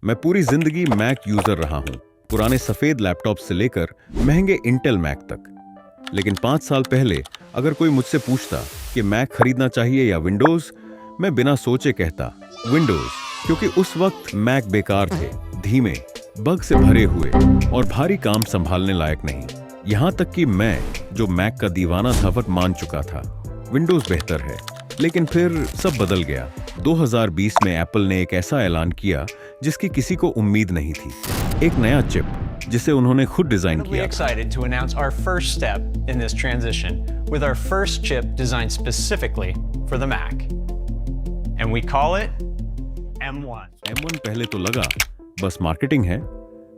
मैं पूरी जिंदगी मैक यूजर रहा हूं, पुराने सफेद लैपटॉप से लेकर महंगे इंटेल मैक तक। लेकिन 5 साल पहले अगर कोई मुझसे पूछता कि मैक खरीदना चाहिए या विंडोज, मैं बिना सोचे कहता विंडोज, क्योंकि उस वक्त मैक बेकार थे, धीमे, बग से भरे हुए और भारी काम संभालने लायक नहीं। यहां तक कि मैं, जो मैक का दीवाना था, वक्त मान चुका था विंडोज बेहतर है। लेकिन फिर सब बदल गया। 2020 में एप्पल ने एक ऐसा ऐलान किया जिसकी किसी को उम्मीद नहीं थी। एक नया चिप जिसे उन्होंने खुद डिजाइन किया। Excited to announce our first step in this transition with our first chip designed specifically for the Mac. And we call it M1. M1 पहले तो लगा बस मार्केटिंग है,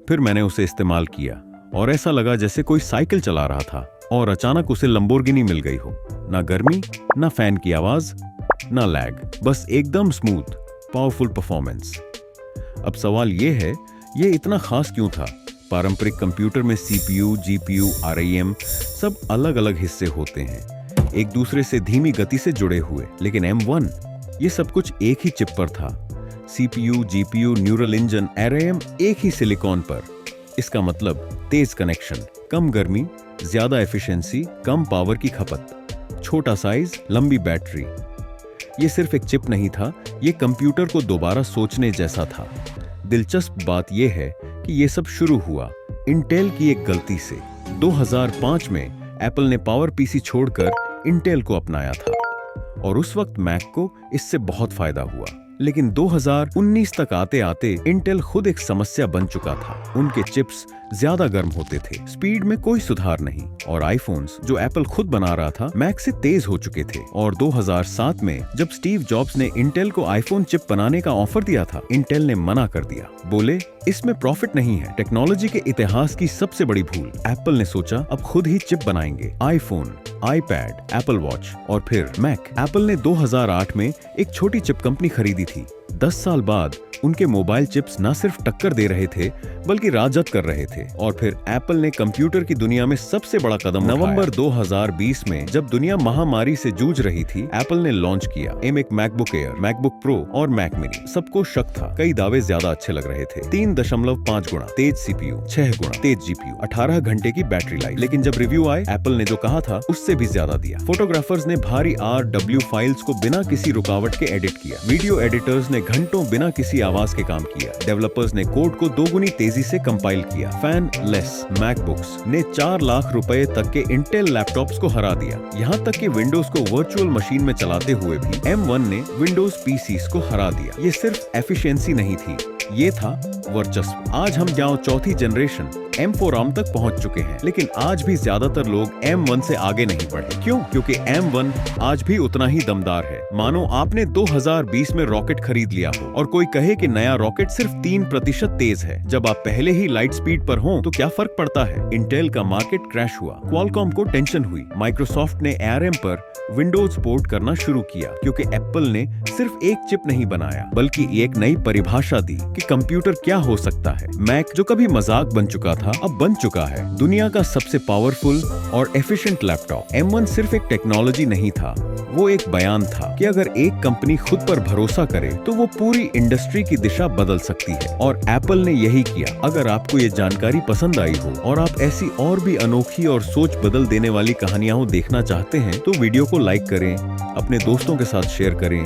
फिर मैंने उसे इस्तेमाल किया और ऐसा लगा जैसे कोई साइकिल चला रहा था और अचानक उसे लंबोर्गिनी मिल गई हो। ना गर्मी, ना फैन की आवाज, ना लैग, बस एकदम स्मूथ, पावरफुल परफॉर्मेंस। अब सवाल ये है, ये इतना खास क्यों था? पारंपरिक कंप्यूटर में सीपीयू, जीपीयू, आरआईएम सब अलग अलग हिस्से होते हैं, एक दूसरे से धीमी गति से जुड़े हुए। लेकिन M1 ये सब कुछ एक ही चिप पर था। CPU, GPU, neural engine, RIM एक ही सिलिकॉन पर। इसका मतलब तेज कनेक्शन, कम गर्मी, ज्यादा एफिशिएंसी, कम पावर की खपत, छोटा साइज, लंबी बैटरी। ये सिर्फ एक चिप नहीं था, ये कंप्यूटर को दोबारा सोचने जैसा था। दिलचस्प बात यह है कि ये सब शुरू हुआ इंटेल की एक गलती से। 2005 में एप्पल ने पावर पीसी छोड़कर इंटेल को अपनाया था और उस वक्त मैक को इससे बहुत फायदा हुआ। लेकिन 2019 तक आते आते इंटेल खुद एक समस्या बन चुका था। उनके चिप्स ज्यादा गर्म होते थे, स्पीड में कोई सुधार नहीं, और आईफोन्स जो एप्पल खुद बना रहा था मैक से तेज हो चुके थे। और 2007 में जब स्टीव जॉब्स ने इंटेल को आईफोन चिप बनाने का ऑफर दिया था, इंटेल ने मना कर दिया। बोले इसमें प्रॉफिट नहीं है, टेक्नोलॉजी के इतिहास की सबसे बड़ी भूल। एप्पल ने सोचा अब खुद ही चिप बनाएंगे। आईफोन, आईपैड, एप्पल वॉच और फिर मैक। एप्पल ने 2008 में एक छोटी चिप कंपनी खरीदी थी। 10 साल बाद उनके मोबाइल चिप्स न सिर्फ टक्कर दे रहे थे बल्कि राजत कर रहे थे। और फिर एप्पल ने कंप्यूटर की दुनिया में सबसे बड़ा कदम नवंबर 2020 में, जब दुनिया महामारी से जूझ रही थी, एप्पल ने लॉन्च किया एक मैकबुक एयर, मैकबुक प्रो और मैक मिनी। सबको शक था, कई दावे ज्यादा अच्छे लग रहे थे। 3.5 गुना तेज सीपीयू, 6 गुना तेज जीपीयू, 18 घंटे की बैटरी लाइफ। लेकिन जब रिव्यू आए, एप्पल ने जो कहा था उससे भी ज्यादा दिया। फोटोग्राफर्स ने भारी RW फाइल्स को बिना किसी रुकावट के एडिट किया। वीडियो एडिटर्स ने घंटों बिना किसी आवाज के काम किया। डेवलपर्स ने कोड को 2 गुनी तेजी से कंपाइल किया। फैन लेस मैकबुक्स ने 4 लाख रुपए तक के इंटेल लैपटॉप्स को हरा दिया। यहाँ तक कि विंडोज को वर्चुअल मशीन में चलाते हुए भी M1 ने विंडोज पीसीस को हरा दिया। ये सिर्फ एफिशिएंसी नहीं थी, ये था वर्चस्व। आज हम जाओ चौथी जनरेशन M4 ARM तक पहुंच चुके हैं, लेकिन आज भी ज्यादातर लोग M1 से आगे नहीं बढ़े। क्यों? क्योंकि M1 आज भी उतना ही दमदार है। मानो आपने 2020 में रॉकेट खरीद लिया हो और कोई कहे कि नया रॉकेट सिर्फ 3% तेज है। जब आप पहले ही लाइट स्पीड पर हो तो क्या फर्क पड़ता है? इंटेल का मार्केट क्रैश हुआ, क्वालकॉम को टेंशन हुई, माइक्रोसॉफ्ट ने ARM पर विंडोज पोर्ट करना शुरू किया, क्योंकि एप्पल ने सिर्फ एक चिप नहीं बनाया बल्कि एक नई परिभाषा दी कि कंप्यूटर क्या हो सकता है। मैक जो कभी मजाक बन चुका था, अब बन चुका है दुनिया का सबसे पावरफुल और एफिशिएंट लैपटॉप। M1 सिर्फ एक टेक्नोलॉजी नहीं था, वो एक बयान था कि अगर एक कंपनी खुद पर भरोसा करे तो वो पूरी इंडस्ट्री की दिशा बदल सकती है, और एप्पल ने यही किया। अगर आपको ये जानकारी पसंद आई हो और आप ऐसी और भी अनोखी और सोच बदल देने वाली कहानियां देखना चाहते हैं तो वीडियो को लाइक करें, अपने दोस्तों के साथ शेयर करें